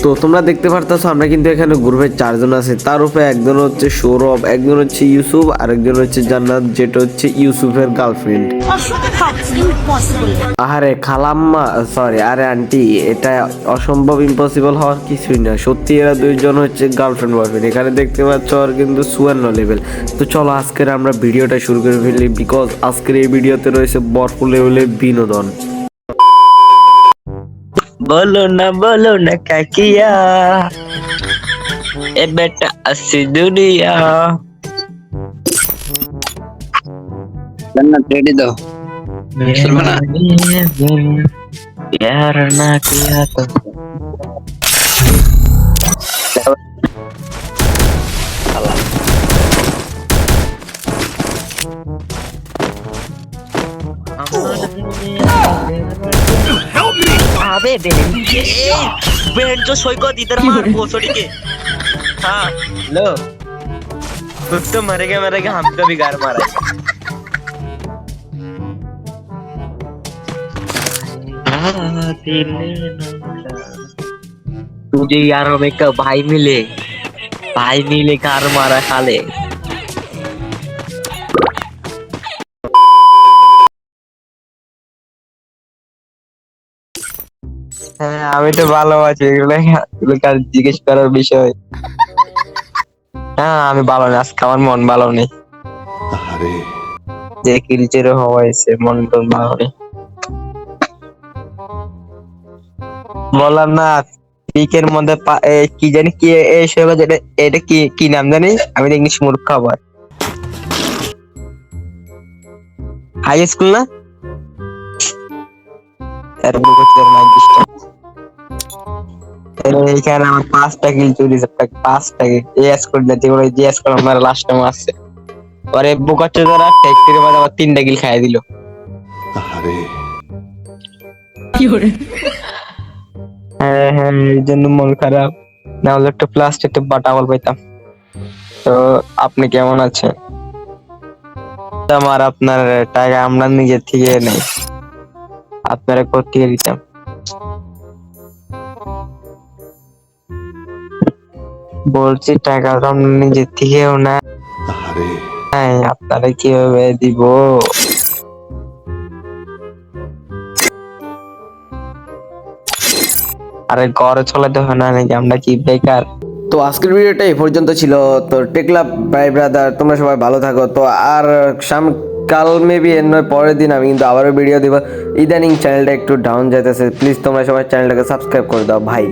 তো তোমরা দেখতে পারতেছো আমরা কিন্তু এখানে গ্রুপে 4 জন আছে, তার উপরে একজন হচ্ছে সৌরভ, একজন হচ্ছে ইউসুফ, আর একজন হচ্ছে জান্নাত, যেটা হচ্ছে ইউসুফের গার্লফ্রেন্ড। আরে খালাম্মা, সরি, আরে আন্টি, এটা অসম্ভব, ইম্পসিবল হওয়ার কিছুই না, সত্যি এরা দুইজন হচ্ছে গার্লফ্রেন্ড বয়ফ্রেন্ড। এখানে দেখতে পাচ্ছ আর কিন্তু সুয়ান্ন লেভেল। তো চলো আজকের আমরা ভিডিওটা শুরু করে ফেলি, বিকজ আজকের এই ভিডিওতে রয়েছে ভরপুর লেভেলের বিনোদন। बोलो ना काकिया ए बेटा अस्सी दुनिया जन्नत रेडी दो सुरमना यार ना किया तो अबे बहन जो सोई को इधर मार भोसड़ी के। हाँ लो खुद तो मरेगा हमको भी गार मारा तुझे यारों में का भाई मिले गार मारा खाले। হ্যাঁ আমি তো ভালো আছি, এগুলো কার জিজ্ঞেস করার বিষয়। হ্যাঁ আমি ভালো নেই, আজকে আমার মন ভালো নেই। যে কিলচের হয়েছে মন তো ভালো নেই। বললাম না পিকের মধ্যে কি জানি কি এটা কি কি নাম জানি, আমি তো ইংলিশ মূর্খ আবার। হাই স্কুল না এইখানে আমার 5টা কিল চুরি, 5টা কিল এস করে দিতে বলে, যে এস করে আমার লাস্ট টাইম আসছে পরে বুকাচ্ছে যারা ফ্যাক্টরি বাদ আবার 3টা কিল খাইয়ে দিল। আরে কি করে, হ্যাঁ এই জন্য মন খারাপ, না হলে একটা প্লাস্টিকটা বাটাবল পাইতাম। তো আপনি কেমন আছেন? আমার আপনার টাকা আমরা নিজের থেকে নেই, আপনারা কোথেকে দিতাম? বলছি টাকা তো আমরা নিজের থেকেও না, আপনারা কিভাবে দিব? আরে ঘরে চলাতে হয় না নাকি, আমরা কি বেকার? তো আজকের ভিডিওটা এই পর্যন্ত ছিল। তো টেকলা বাই ব্রাদার, তোমরা সবাই ভালো থাকো। তো আর কাল মেবি এর নয় পরের দিন আমি কিন্তু আবারও ভিডিও দিব। ইদানিং চ্যানেলটা একটু ডাউন যাইতেছে, প্লিজ তোমরা সবাই চ্যানেলটাকে সাবস্ক্রাইব করে দাও ভাই।